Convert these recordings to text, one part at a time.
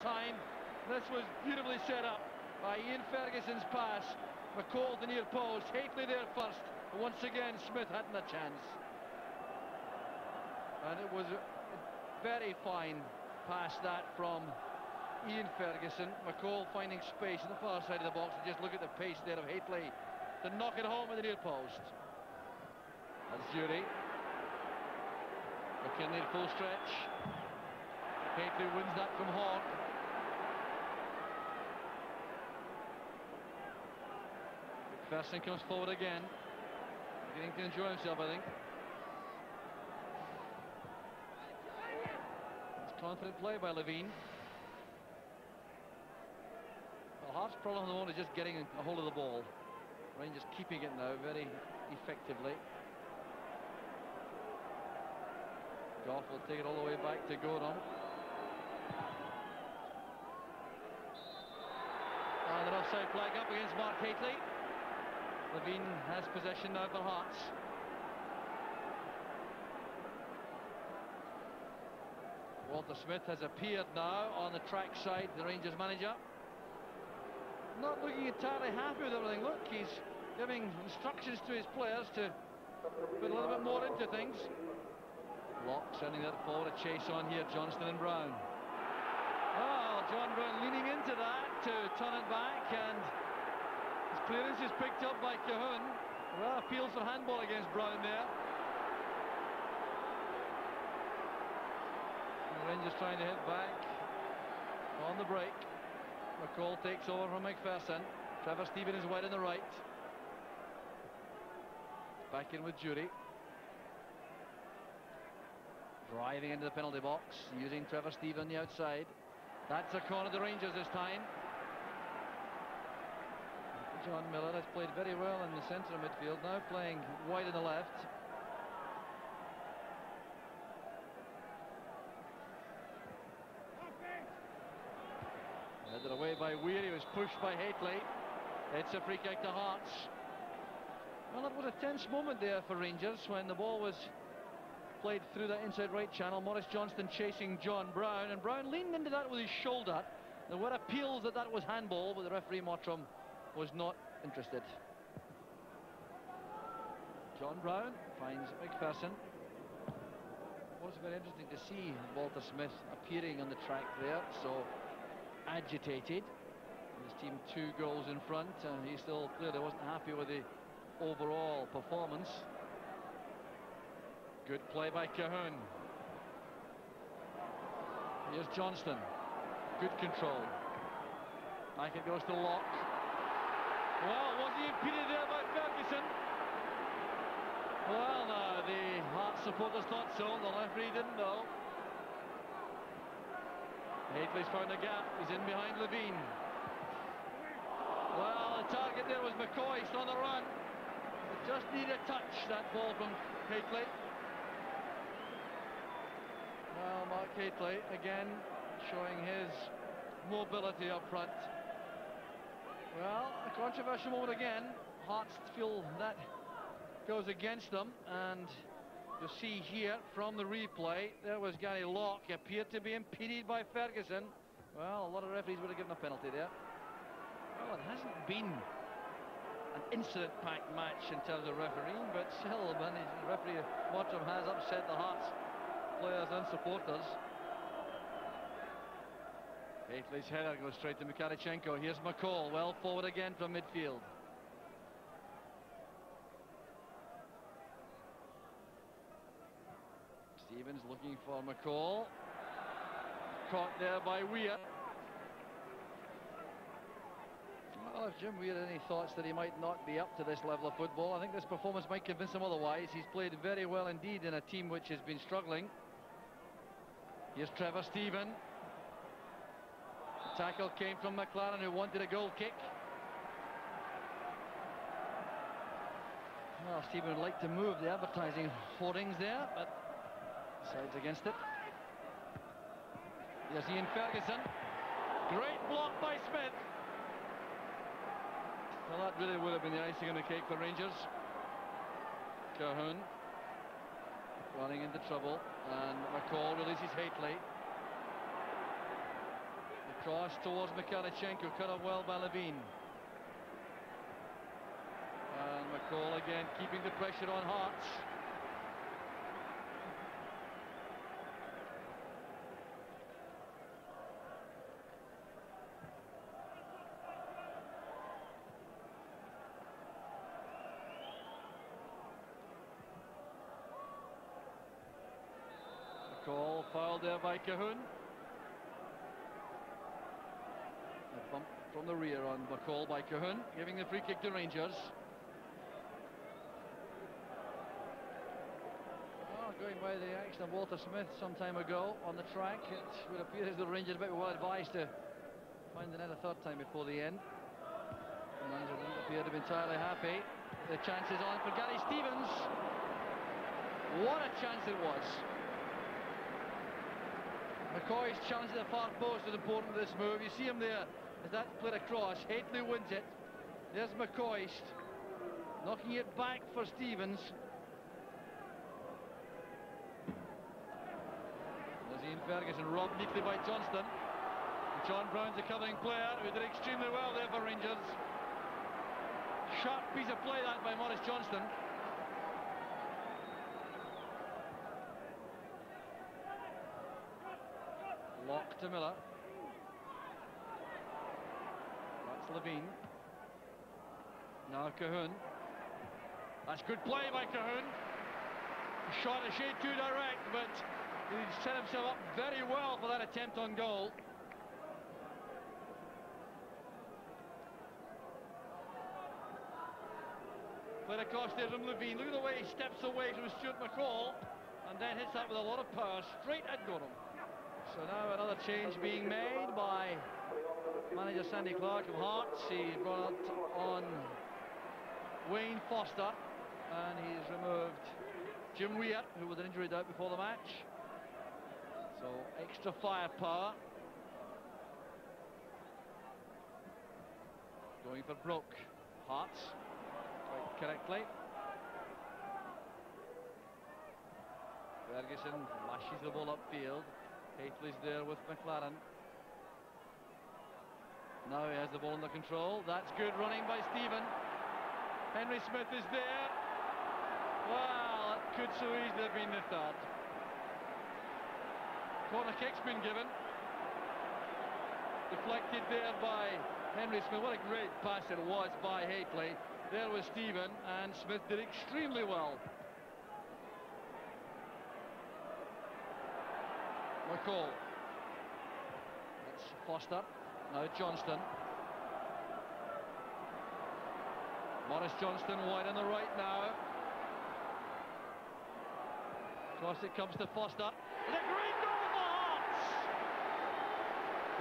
time. This was beautifully set up by Ian Ferguson's pass. McCall the near post, Hateley there first. Once again, Smith hadn't a chance. And it was a very fine pass that from Ian Ferguson. McCall finding space on the far side of the box. And just look at the pace there of Hateley to knock it home at the near post. That's Jury. McKinley full stretch. Hateley wins that from Hawke. McPherson comes forward again. Beginning to enjoy himself, I think. It's confident play by Levine. Well, Hart's problem at the moment is just getting a hold of the ball. Rangers keeping it now very effectively. Goff will take it all the way back to Gordon. And an offside flag up against Mark Hateley. Levine has possession now for Hearts. Walter Smith has appeared now on the track side, the Rangers manager. Not looking entirely happy with everything. Look, he's giving instructions to his players to put a little bit more into things. Locke sending that forward, a chase on here, Johnston and Brown. Oh, John Brown leaning into that to turn it back, and his clearance is picked up by Cahoon. Well, appeals for handball against Brown there. The Rangers trying to hit back on the break. McCall takes over from McPherson. Trevor Stephen is wide on the right. Back in with Jury. Driving into the penalty box, using Trevor Stephen on the outside. That's a corner of the Rangers this time. John Miller has played very well in the centre of midfield, now playing wide on the left. Headed away by Weir, he was pushed by Hateley. It's a free kick to Hearts. Well, it was a tense moment there for Rangers when the ball was played through that inside right channel. Maurice Johnston chasing John Brown, and Brown leaned into that with his shoulder. There were appeals that was handball, but the referee Mottram was not interested. John Brown finds McPherson. It was very interesting to see Walter Smith appearing on the track there, so agitated. His team 2 goals in front, and he still clearly wasn't happy with the overall performance. Good play by Cahoon. Here's Johnston. Good control. Back it goes to Locke. Well, was he impeded there by Ferguson? Well, no, the Hearts supporters thought so. The referee didn't know. Hateley's found a gap. He's in behind Levine. Well, the target there was McCoy. He's on the run. It just needed a touch, that ball from Hateley. Well, Mark Hateley again showing his mobility up front. Well, a controversial moment again. Hearts feel that goes against them, and you see here from the replay, there was Gary Locke, appeared to be impeded by Ferguson. Well, a lot of referees would have given a penalty there. Well, it hasn't been an incident-packed match in terms of refereeing, but still, referee Mottram has upset the Hearts players and supporters. Hateley's header goes straight to Mikhalichenko. Here's McCall, well forward again from midfield. Stevens looking for McCall. Caught there by Weir. Well, if Jim Weir had any thoughts that he might not be up to this level of football, I think this performance might convince him otherwise. He's played very well indeed in a team which has been struggling. Here's Trevor Stephen. The tackle came from McLaren, who wanted a goal kick. Well, Stephen would like to move the advertising hoardings there, but decides against it. Here's Ian Ferguson. Great block by Smith. Well, that really would have been the icing on the cake for Rangers. Cahoon running into trouble, and McCall releases Hateley. Cross towards Mikhailchenko, cut off well by Levine. And McCall again keeping the pressure on Hearts. McCall fouled there by Cahoon. A bump from the rear on McCall by Cahoon, giving the free kick to Rangers. Going by the action of Walter Smith some time ago on the track, it would appear as though Rangers might be well advised to find the net a third time before the end. The manager didn't appear to be entirely happy. The chance is on for Gary Stevens. What a chance it was. McCoy's challenge at the far post is important to this move. You see him there as that played across. Haitley wins it. There's McCoist knocking it back for Stevens. Ian Ferguson robbed neatly by Johnston. John Brown's a covering player who did extremely well there for Rangers. Sharp piece of play that by Maurice Johnston. Lock to Miller. That's Levine. Now Cahoon. That's good play by Cahoon. Shot a shade too direct, but he set himself up very well for that attempt on goal. Played across there from Levine. Look at the way he steps away from Stuart McCall and then hits that with a lot of power straight at Gorham. So now another change being made by manager Sandy Clark of Hearts. He brought on Wayne Foster and he's removed Jim Weir, who was an injury out before the match. So extra firepower. Going for Broke. Hearts quite correctly. Ferguson lashes the ball upfield. Haitley's there with McLaren. Now he has the ball under control. That's good running by Stephen. Henry Smith is there. Well, that could so easily have been the third. Corner kick's been given. Deflected there by Henry Smith. What a great pass it was by Haitley. There was Stephen, and Smith did extremely well. McCall. That's Foster. Now Johnston. Maurice Johnston wide on the right now. Across it comes to Foster. And a great goal for Hearts!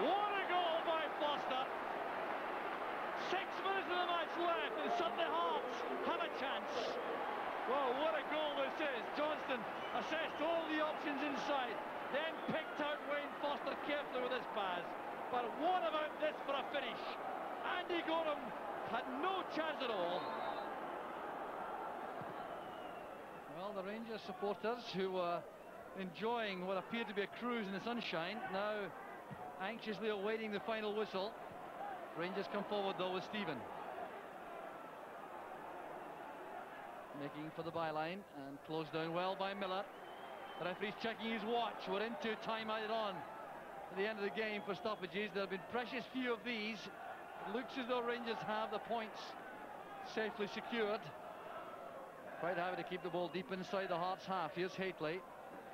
What a goal by Foster! 6 minutes of the match left, and suddenly Hearts have a chance. Well, what a goal this is. Johnston assessed all the options inside, then picked out Wayne Foster carefully with his pass. But what about this for a finish? Andy Gorham had no chance at all. Well, the Rangers supporters who were enjoying what appeared to be a cruise in the sunshine, now anxiously awaiting the final whistle. Rangers come forward though with Stephen. Making for the byline and closed down well by Miller. The referee's checking his watch. We're into time added on at the end of the game for stoppages. There have been precious few of these. It looks as though Rangers have the points safely secured. Quite happy to keep the ball deep inside the Hearts half. Here's Haitley.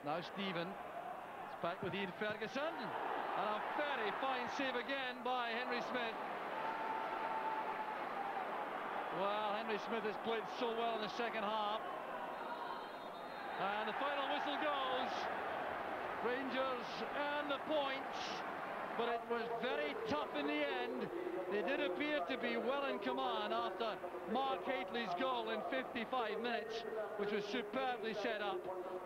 Now Stephen. It's back with Ian Ferguson. And a very fine save again by Henry Smith. Well, Henry Smith has played so well in the second half. And the final whistle goes. Rangers earn the points, but it was very tough in the end. They did appear to be well in command after Mark Haitley's goal in 55 minutes, which was superbly set up.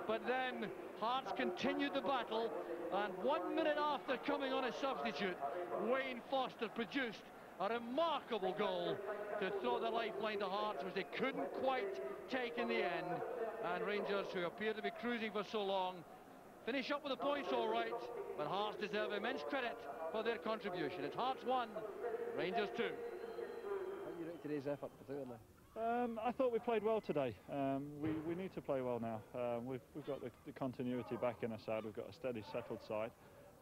But then Hearts continued the battle, and 1 minute after coming on as substitute, Wayne Foster produced a remarkable goal to throw the lifeline to Hearts, which they couldn't quite take in the end. And Rangers, who appeared to be cruising for so long, finish up with the points all right, but Hearts deserve immense credit for their contribution. It's Hearts 1, Rangers 2. How do you rate today's effort particularly? I thought we played well today. We need to play well now. We've got the continuity back in our side. We've got a steady, settled side,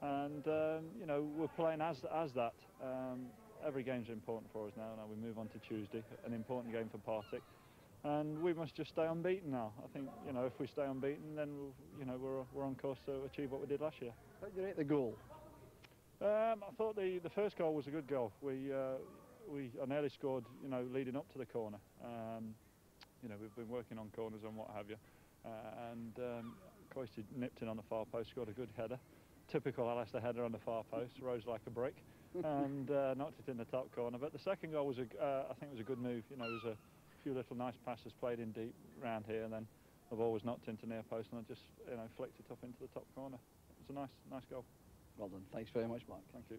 and you know, we're playing as that. Every game's important for us now. Now we move on to Tuesday, an important game for Partick, and we must just stay unbeaten now. I think, you know, if we stay unbeaten, then you know, we're on course to achieve what we did last year. How do you rate the goal? I thought the first goal was a good goal. I nearly scored, you know, leading up to the corner. You know, we've been working on corners and what have you, and Coisty nipped in on the far post, scored a good header. Typical Alistair header on the far post, rose like a brick, and knocked it in the top corner. But the second goal was, I think, was a good move. You know, there was a few little nice passes played in deep round here, and then the ball was knocked into near post, and I just, you know, flicked it up into the top corner. It was a nice goal. Well done. Thanks very much, Mark. Thank you.